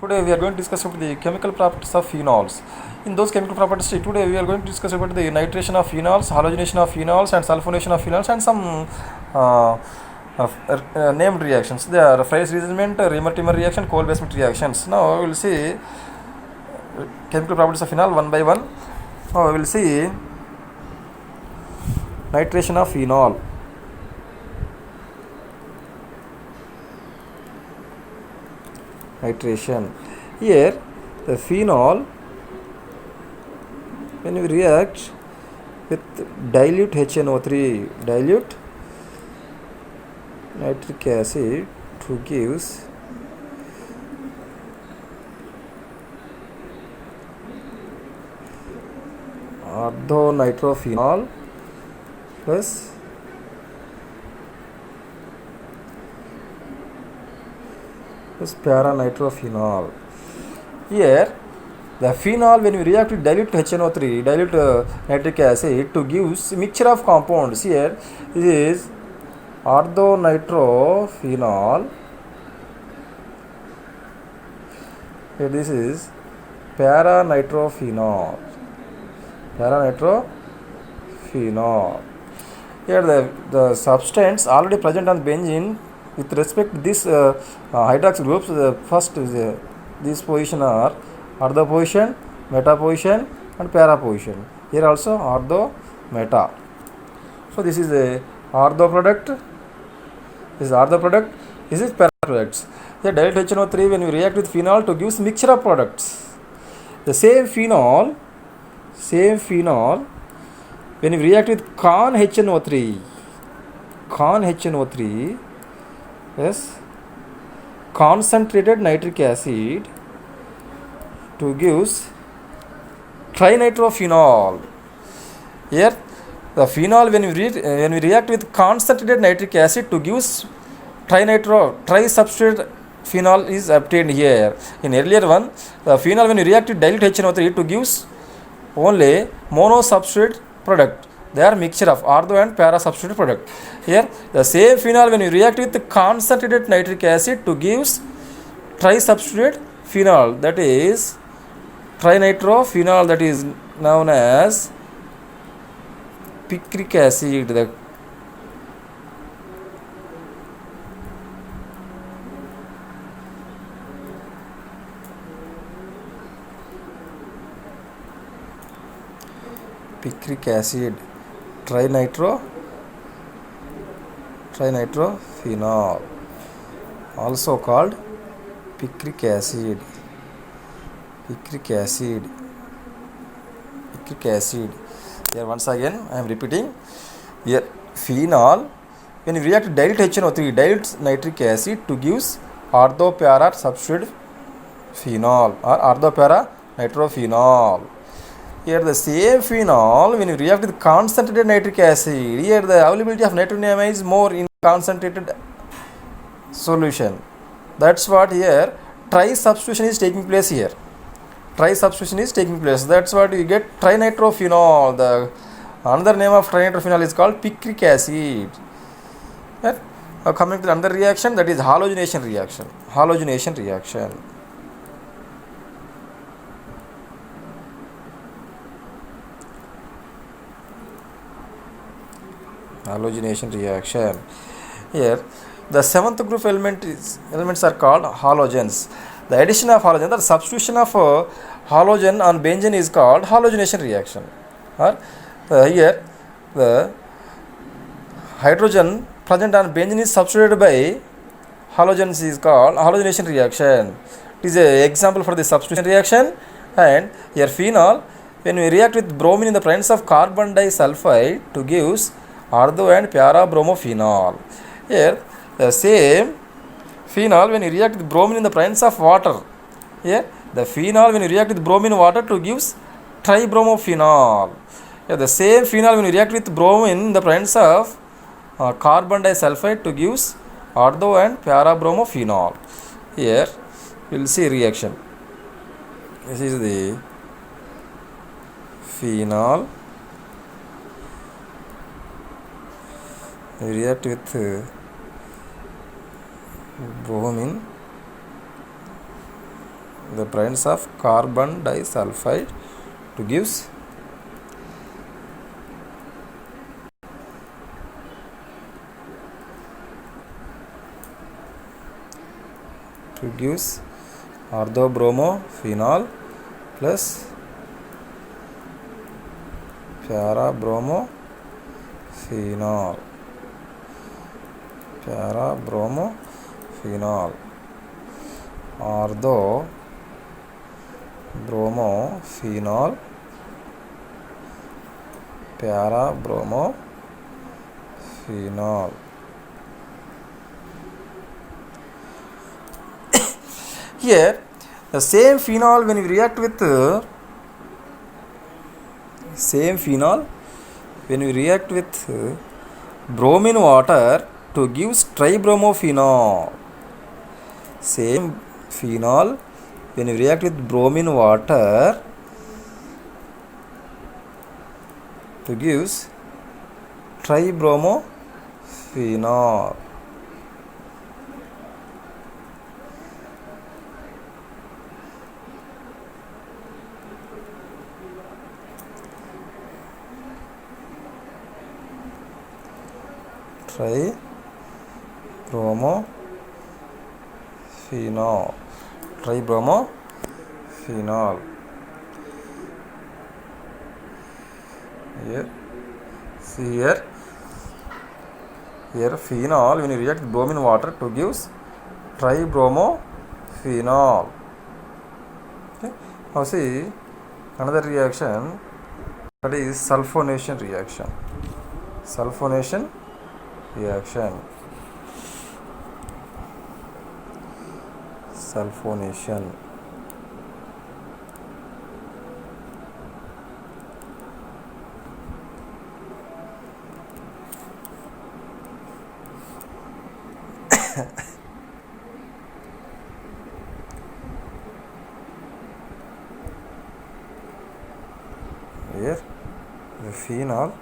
Today we are going to discuss about the chemical properties of phenols. In those chemical properties, today we are going to discuss about the nitration of phenols, halogenation of phenols, and sulfonation of phenols, and some named reactions. They are phase rearrangement, Riemer-Tiemer reaction, Cole-Basement reactions. Now we will see chemical properties of phenol one by one. Now we will see nitration of phenol. Nitration. Here the phenol, when we react with dilute HNO3, dilute nitric acid to gives orthonitrophenol plus paranitrophenol. Here the phenol, when we react with dilute HNO3, dilute nitric acid to gives mixture of compounds. Here this is orthonitrophenol. Here this is paranitrophenol. Here the substance already present on benzene with respect to this hydroxyl groups. The first is this position are ortho position, meta position, and para position. Here also ortho, meta. So this is a ortho product. This is ortho product. This is para products. The dilute HNO3 when we react with phenol to gives mixture of products. The same phenol when we react with con HNO3, yes, concentrated nitric acid to gives trinitrophenol. Here the phenol when we react with concentrated nitric acid to gives trisubstrate phenol is obtained here. In earlier one, the phenol when we react with dilute HNO3 to gives only monosubstrate product. They are mixture of ortho and para substrate product. Here the same phenol when you react with the concentrated nitric acid to gives trisubstrate phenol, that is trinitrophenol, that is known as picric acid. The picric acid, trinitrophenol, also called picric acid. Here once again I am repeating. Here phenol when you react with dilute HNO3, dilute nitric acid to gives ortho para substrate phenol or ortho para nitrophenol. Here the same phenol when you react with concentrated nitric acid, here the availability of nitrosamine is more in concentrated solution. That's what here trisubstitution is taking place here. That's what you get trinitrophenol. The another name of trinitrophenol is called picric acid. Right? Coming to the another reaction, that is halogenation reaction. Halogenation reaction here the seventh group elements are called halogens. The addition of halogen, the substitution of halogen on benzene is called halogenation reaction. Or here the hydrogen present on benzene is substituted by halogens is called halogenation reaction. It is an example for the substitution reaction. And here phenol when we react with bromine in the presence of carbon disulfide to gives ortho and para bromophenol. Here the same phenol when you react with bromine in the presence of water. Here the phenol when you react with bromine water to gives tribromophenol. Here the same phenol when you react with bromine in the presence of carbon disulfide to gives ortho and para bromophenol. Here we will see reaction. This is the phenol react with bromine the presence of carbon disulfide to gives orthobromophenol plus parabromo phenol orthobromophenol parabromo here the same phenol when we react with bromine water to give tribromophenol. Same phenol when we react with bromine water to gives tribromophenol. Tribromophenol. Here, see here phenol when you react with bromine water to gives tribromophenol. Okay. Now see another reaction, that is sulfonation reaction. Here the phenol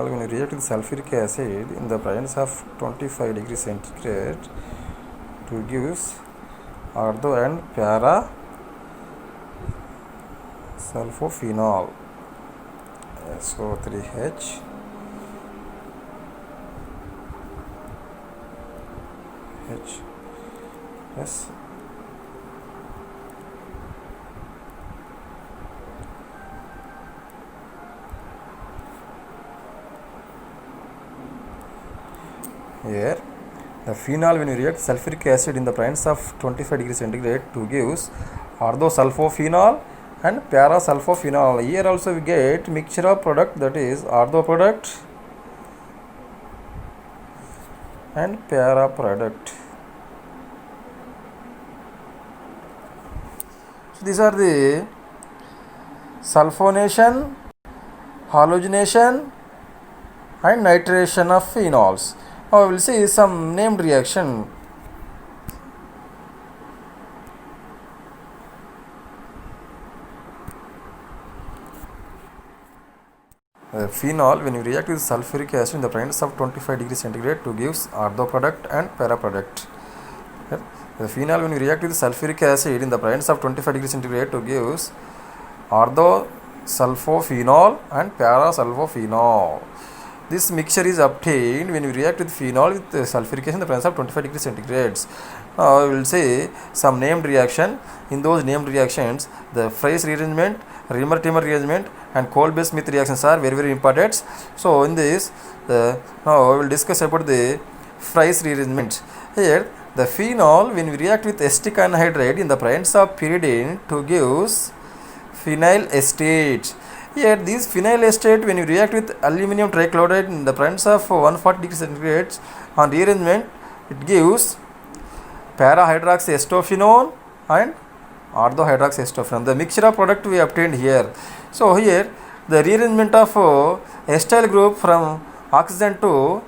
when you react with sulfuric acid in the presence of 25 degrees centigrade to gives ortho and para sulfophenol, SO3H yes. Here the phenol when you react sulfuric acid in the presence of 25 degrees centigrade to gives orthosulfophenol and parasulfophenol. Here also we get mixture of product, that is ortho product and para product. So these are the sulfonation, halogenation and nitration of phenols. Now we will see some named reaction. Phenol when you react with sulfuric acid in the presence of 25 degrees centigrade to gives ortho product and para product. The phenol when you react with sulfuric acid in the presence of 25 degrees centigrade to gives orthosulfophenol and parasulfophenol. This mixture is obtained when you react with phenol with sulfuric acid in the presence of 25 degrees centigrade. Now we will say some named reaction. In those named reactions, the Fries rearrangement, Riemer-Tiemer rearrangement and Kolbe-Smith reactions are very, very important. So in this, now we will discuss about the Fries rearrangement. Here, the phenol when we react with acetic anhydride in the presence of pyridine to gives phenyl acetate. Here this phenyl acetate when you react with aluminum trichloride in the presence of 140 degrees centigrade on rearrangement, it gives para-hydroxyacetophenone and ortho-hydroxyacetophenone. The mixture of product we obtained here. So here the rearrangement of acetyl group from oxygen to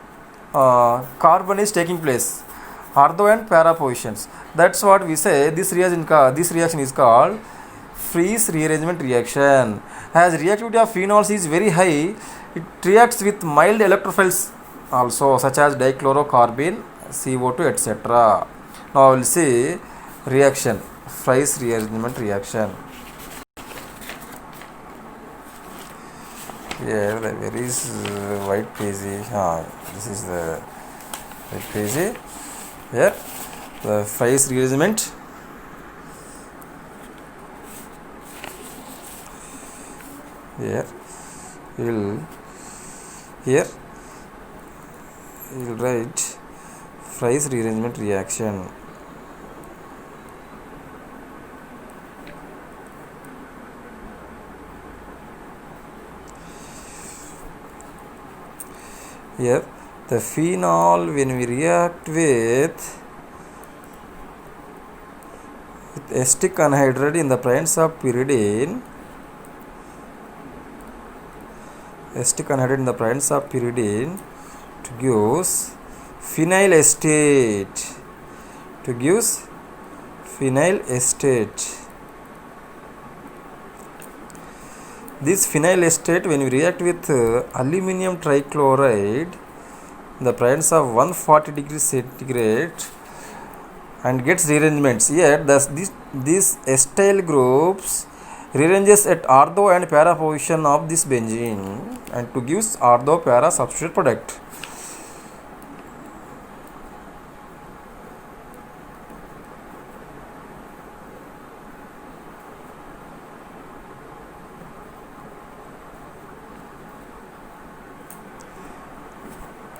carbon is taking place. Ortho and para positions. That's what we say. This reaction is called freeze rearrangement reaction. As reactivity of phenols is very high, it reacts with mild electrophiles also, such as dichlorocarbene, CO2, etc. Now we will see reaction, freeze rearrangement reaction. Here there is white page. This is the white page. Here the freeze rearrangement. Here you will write freeze rearrangement reaction. Here the phenol, when we react with acetic anhydride in the presence of pyridine, to gives phenyl acetate, This phenyl acetate, when we react with aluminum trichloride in the presence of 140 degrees centigrade and gets rearrangements. Here these acetyl groups rearranges at ortho and para position of this benzene and to gives ortho para substitute product.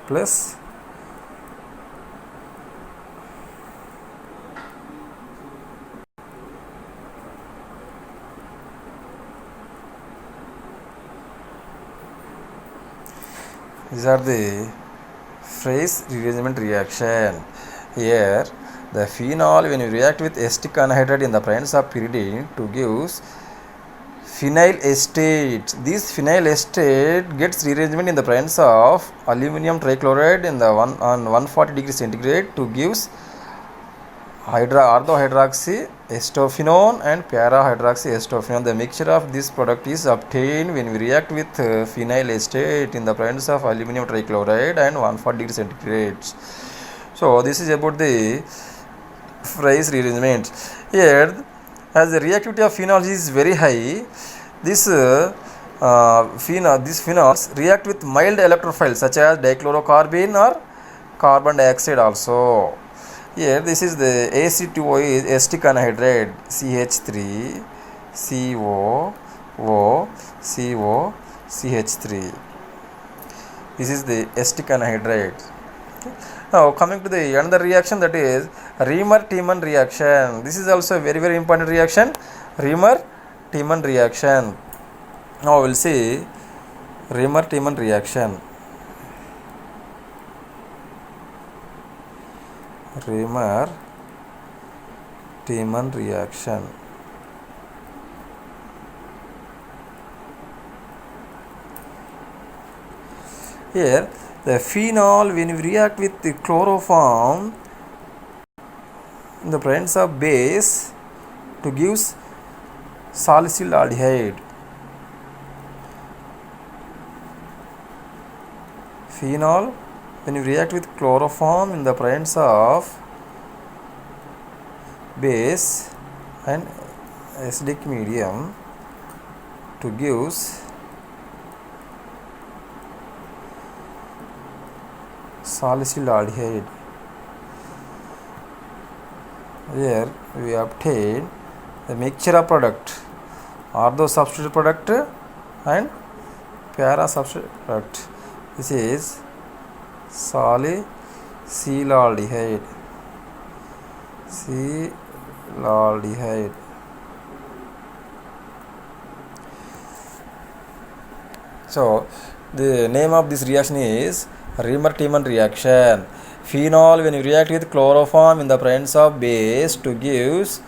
Plus these are the freeze rearrangement reaction. Here the phenol, when you react with acetic anhydride in the presence of pyridine, to gives phenyl acetate. This phenyl acetate gets rearrangement in the presence of aluminum trichloride in the 140 degrees centigrade to gives orthohydroxy acetophenone and para-hydroxy acetophenone. The mixture of this product is obtained when we react with phenyl acetate in the presence of aluminum trichloride and 140 degrees centigrade. So this is about the freeze rearrangement. Here, as the reactivity of phenols is very high, these phenols react with mild electrophiles such as dichlorocarbene or carbon dioxide also. Here this is the Ac2O is acetic anhydride, CH3, CO, CH3. This is the acetic anhydride. Okay. Now coming to the another reaction, that is Reamer-Tiemann reaction. This is also a very important reaction, Reamer-Tiemann reaction. Now we will see Reamer-Tiemann reaction. Reamer-Tiemann reaction. Here the phenol, when we react with the chloroform in the presence of base, to gives salicylaldehyde. Phenol, when we react with chloroform in the presence of base and acidic medium, to gives salicylaldehyde. Here we obtain the mixture of product, ortho substitute product and para substitute product. This is salicylaldehyde. So the name of this reaction is Reamer-Tiemann reaction. Phenol, when you react with chloroform in the presence of base, to gives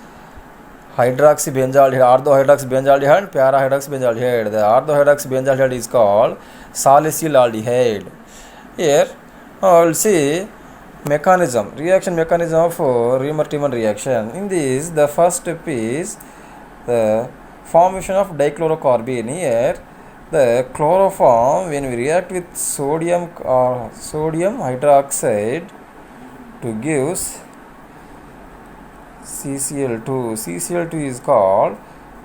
hydroxybenzaldehyde, orthohydroxybenzaldehyde and para-hydroxybenzaldehyde. The orthohydroxybenzaldehyde is called salicylaldehyde. Here we will see reaction mechanism of Reamer-Tiemann reaction. In this, the first step is the formation of dichlorocarbene. Here the chloroform, when we react with sodium hydroxide to gives CCl2. CCl2 is called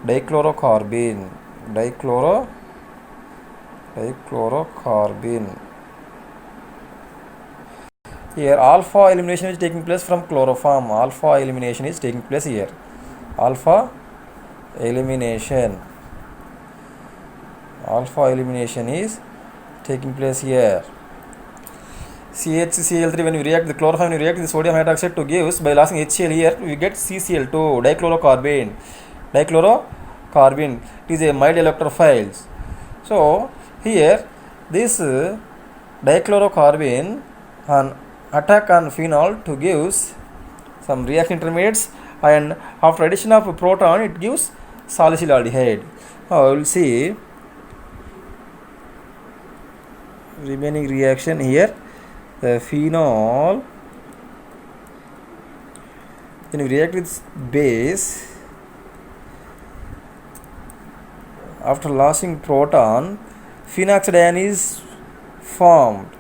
dichlorocarbene. Dichlorocarbene. Here alpha elimination is taking place from chloroform. Alpha elimination is taking place here. Alpha elimination is taking place here. CHCl3, when we react the chloroform, when we react the sodium hydroxide to gives by losing HCl, here we get CCl2, dichlorocarbene. It is a mild electrophile. So here this dichlorocarbene an attack on phenol to gives some reaction intermediates, and after addition of a proton it gives salicylaldehyde. Now we will see remaining reaction here. The phenol, when we react with base, after losing proton, phenoxidine is formed.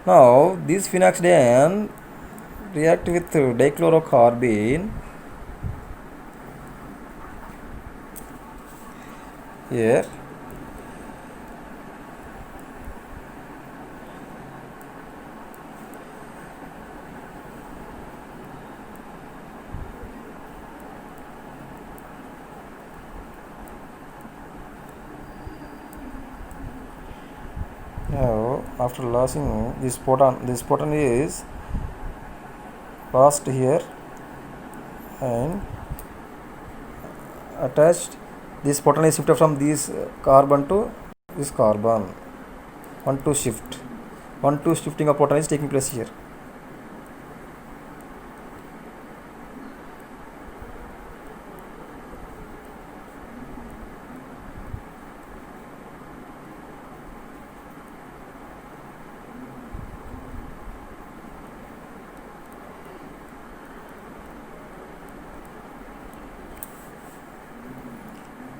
Now this phenoxidine react with dichlorocarbene here. Now after losing this proton is lost here and attached. This proton is shifted from this carbon to this carbon. 1,2 shift. 1,2 shifting of proton is taking place here.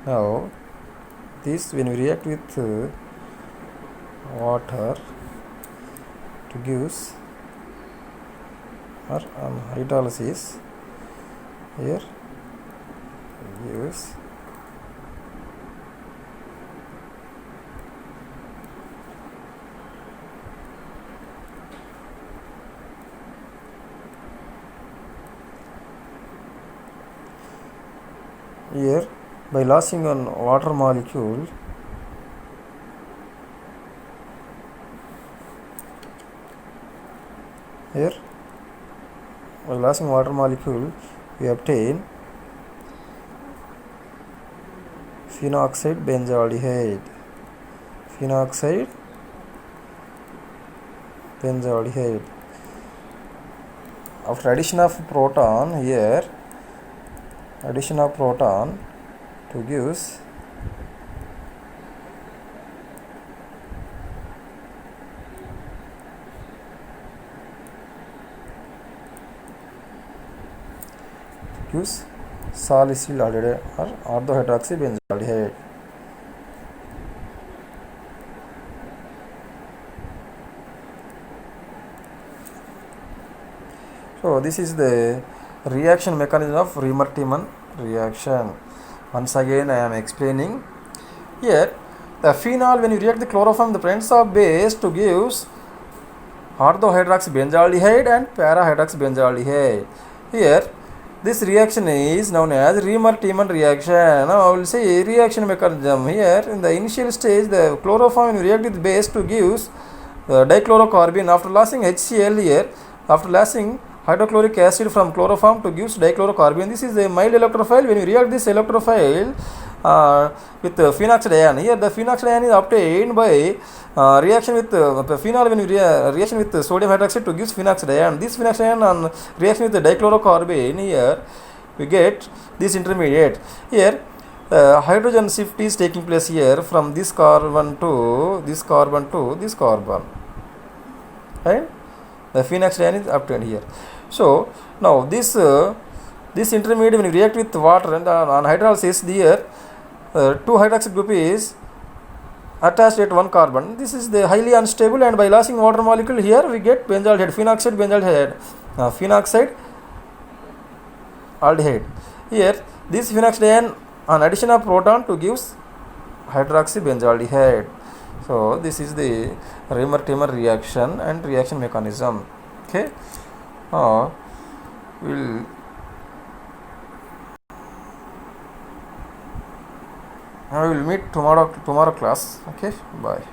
Now this, when we react with water to gives or hydrolysis, here gives here by losing on water molecule, here by losing water molecule we obtain phenoxide benzaldehyde. After addition of proton here, to gives salicylaldehyde or orthohydroxybenzaldehyde. So this is the reaction mechanism of Riemer-Tiemann reaction. Once again I am explaining. Here the phenol, when you react the chloroform, the presence of base to gives orthohydroxybenzaldehyde and para-hydroxybenzaldehyde. Here this reaction is known as Riemer-Tiemann reaction. Now I will say reaction mechanism. Here in the initial stage, the chloroform, when you react with base to gives dichlorocarbene. After losing HCl here, after losing hydrochloric acid from chloroform to gives dichlorocarbene. This is a mild electrophile. When you react this electrophile with phenoxidine, here the phenoxidine is obtained by reaction with phenol. When you reaction with sodium hydroxide to gives phenoxidine. This phenoxidine on reaction with the dichlorocarbene, here we get this intermediate. Here hydrogen shift is taking place here from this carbon to this carbon to this carbon, right? The phenoxidine is obtained here. So now this This intermediate, when you react with water and on hydrolysis, here 2 hydroxy group is attached at 1 carbon. This is the highly unstable, and by losing water molecule here we get benzaldehyde, phenoxide benzaldehyde, phenoxide aldehyde. Here this phenoxide ion on addition of proton to gives hydroxy benzaldehyde. So this is the Reimer-Timmer reaction and reaction mechanism. Okay. We will meet tomorrow class. Okay, bye.